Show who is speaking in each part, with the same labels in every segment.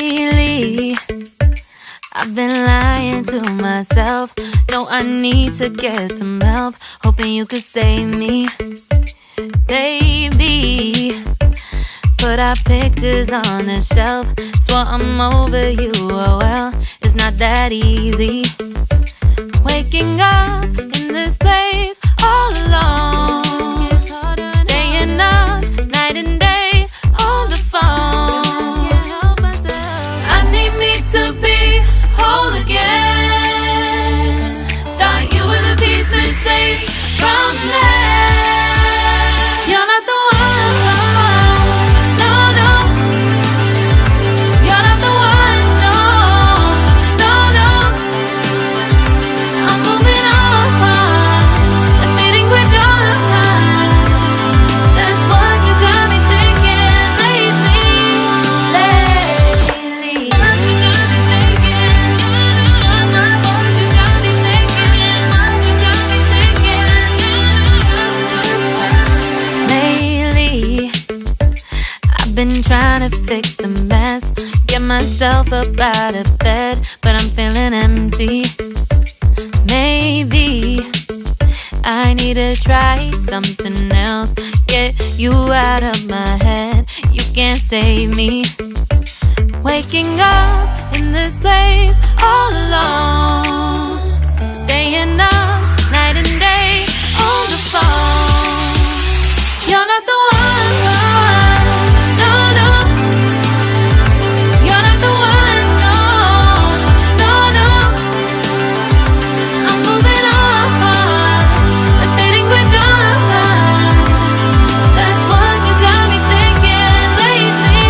Speaker 1: Lately, I've been lying to myself. No, I need to get some help. Hoping you could save me, baby. Put our pictures on the shelf. Swore I'm over you, oh well, it's not that easy. Waking up in this place all alone, staying up night and day on the phone. I need me to be whole again. Thought you were the piece missing from last. You're not the one, no, no. You're not the one, no, no, no. I'm moving on, admitting we're done. That's what you got me thinking lately. What you got me thinking? What you got me thinking? What you got me thinking? Lately, I've been trying to fix the mess, get myself up out of bed, but I'm feeling empty. Maybe I need to try something else. Get you out of my head, you can't save me. Waking up in this place all alone, staying up night and day on the phone. You're not the one, no, no. You're not the one, no, no, no. I'm moving on, admitting we're done. That's what you got me thinking lately.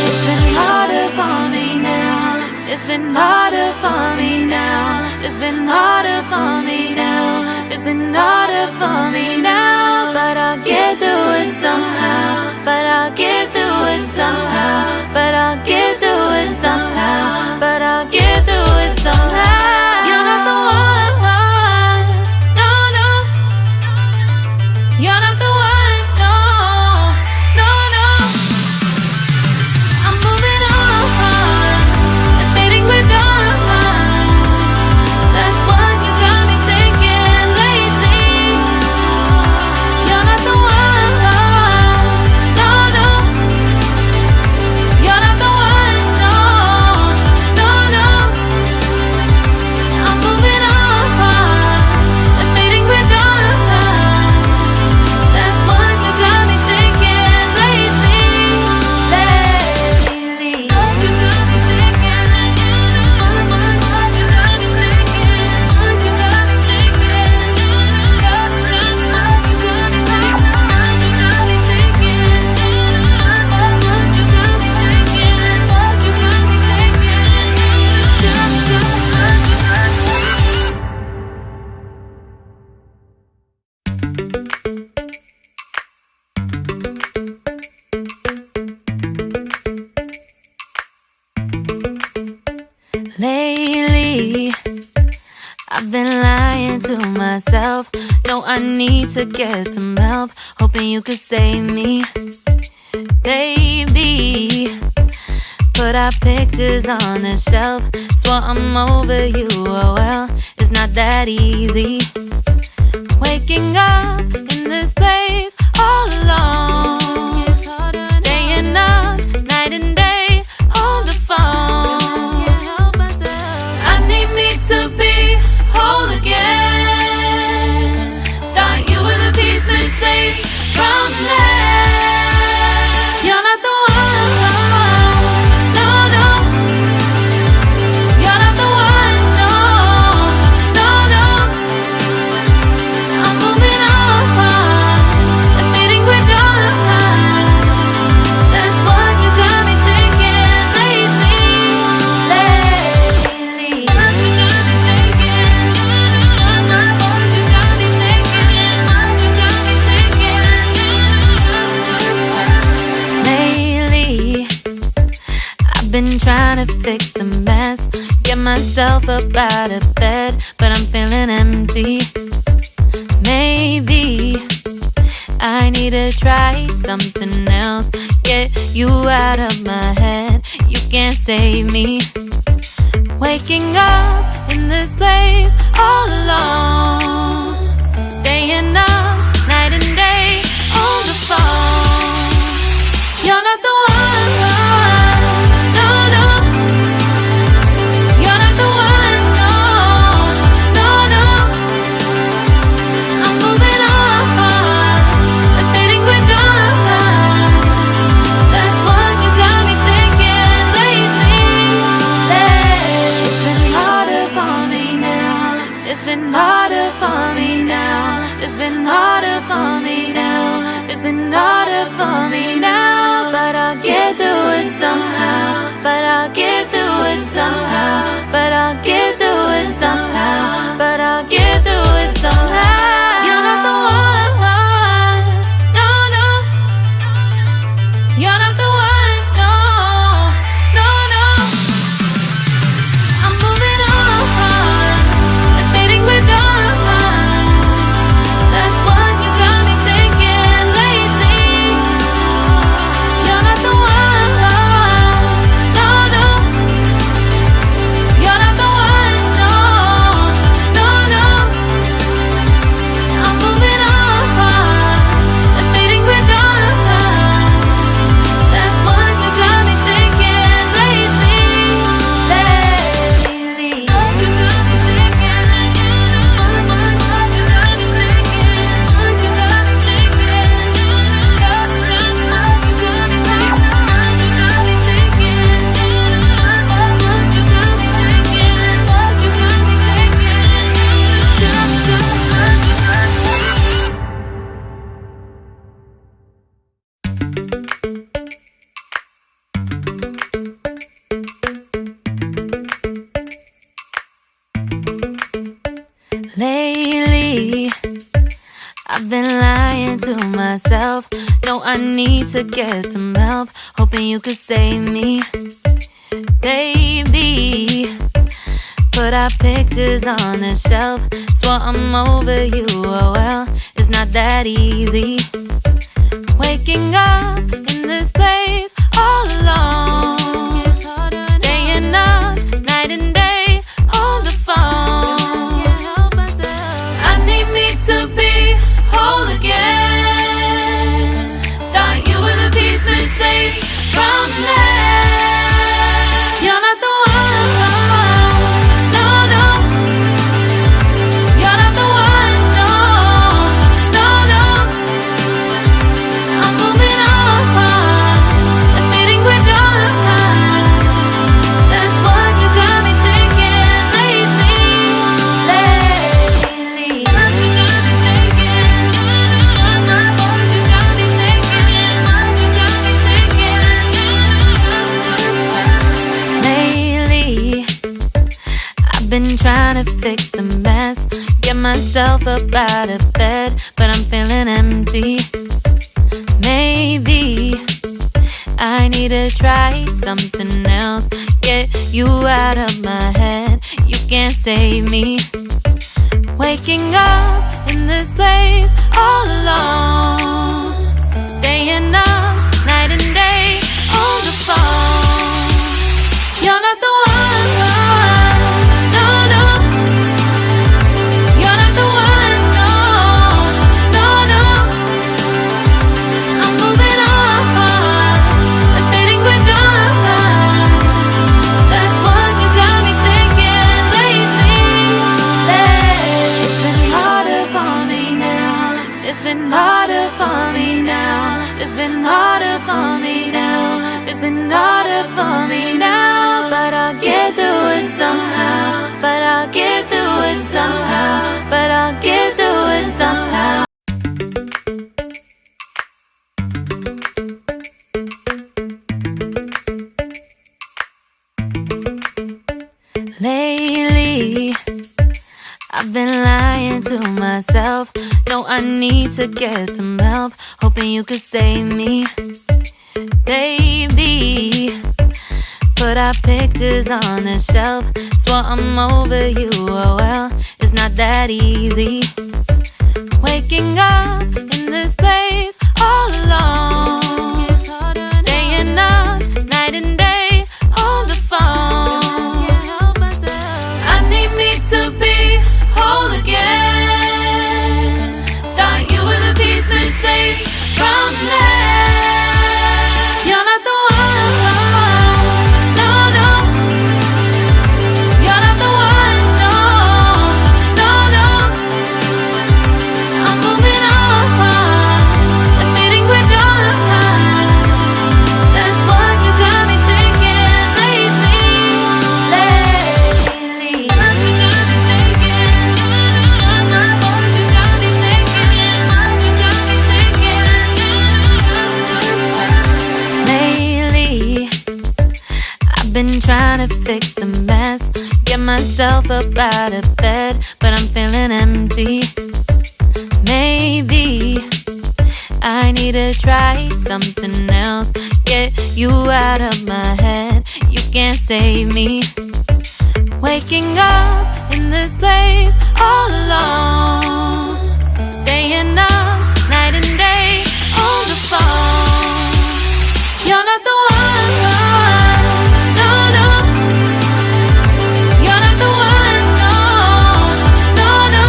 Speaker 1: It's been harder for me now. It's been harder for me now. It's been harder for me now. It's been harder for me now. But I'll get through it somehow. But I'll get through it somehow. But I'll get through it somehow. But I'll get through it somehow. You're not the one, no, no. You're not the one, no, no, no. I'm moving on, admitting we're done. That's what you got me thinking lately. You're not the one, no, no. You're not the one, no, no, no. I'm moving on, admitting we're done. That's what you got me thinking lately. What you got me thinking? What you got me thinking? What you got me thinking? What you got me thinking? What you got me thinking? What you got me thinking? What you got me Lately, I've been lying to myself. No, I need to get some help. Hoping you could save me, baby. Put our pictures on the shelf. Swore I'm over you, oh well, it's not that easy. Waking up in this place all alone, staying up night and day on the phone. I need me to be whole again. Thought you were the piece missing from last. You're not the one, no, no. You're not the one, no, no, no. I'm moving on, admitting we're done. That's what you got me thinking lately. What you got me thinking? What you got me thinking? What you got me thinking? Lately, I've been trying to fix the mess, get myself up out of bed, but I'm feeling empty. Maybe I need to try something else. Get you out of my head. You can't save me. Waking up in this place all alone. Staying up night and day on the phone. You're not the one, no, no. You're not the one, no, no, no. I'm moving on and fading quicker. That's what you got me thinking lately. It's been harder for me now. It's been harder for me now. It's been harder for me now. It's been harder for me now. But I'll get through it somehow. But I'll get through it somehow. But I'll get through it somehow. But I'll get through it somehow. You're not the one, no, no. You're not the one, no, no, no. I'm moving on and fading with dawn. That's what you got me thinking lately. You're not the one, no, no. You're not the one, no, no, no. I'm moving on and fading with dawn. That's what you got me thinking lately. What you got me thinking? What you got me thinking? What you got me thinking? What you got me thinking? What you got me thinking? What you got me thinking? What you got me thinking? Lately, I've been lying to myself. No, I need to get some help. Hoping you could save me, baby. Put our pictures on the shelf. Swore I'm over you, oh well, it's not that easy. Waking up in this place all alone. Staying up night and day on the phone. I need me to be whole again. Thought you were the piece missing from last. You're not the one, no, no. You're not the one, no, no, no. I'm moving on and fading quicker. That's what you got me thinking lately. What you got me thinking? What you got me thinking? What you got me thinking? Lately, I've been trying to fix the mess. Get myself up out of bed, but I'm feeling empty. Maybe I need to try something else. Get you out of my head. You can't save me. Waking up in this place all alone. Staying up night and day on the phone. You're not the one, no, no. You're not the one, no, no, no. I'm moving on and fading quicker. That's what you got me thinking lately. It's been harder for me now. It's been harder for me now. It's been harder for me now. It's been harder for me now. But I'll get through it somehow. But I'll get through it somehow. But I'll get through it somehow. Lately, I've been lying to myself. No, I need to get some help. Hoping you could save me, baby. Put our pictures on the shelf. Swore I'm over you, oh well, it's not that easy. Waking up in this place all alone. Staying up night and day on the phone. I need me to be whole again. Thought you were the piece missing from last. You're not the one, no, no. You're not the one, no, no, no. I'm moving on, admitting we're done. That's what you got me thinking lately. What you got me thinking. What you got me thinking. What you got me thinking. Lately, I've been trying to fix the mess, get myself up out of bed, but I'm feeling empty. Maybe I need to try something else, get you out of my head. You can't save me. Waking up in this place all alone, staying up night and day on the phone. You're not the one, no, no. You're not the one, no, no, no.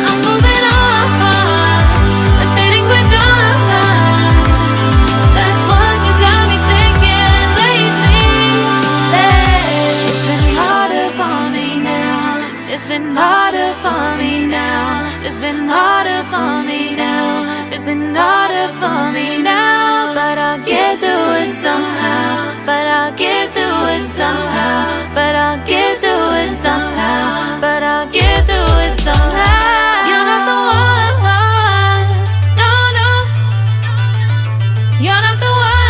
Speaker 1: I'm moving on, admitting we're done. That's what you got me thinking lately. It's been harder for me now. It's been harder for me now. It's been harder for me now. It's been harder for me now. But I'll get through it somehow. But I'll get through it somehow. But I'll get through it somehow. But I'll get through it somehow. You're not the one, no, no. You're not the one.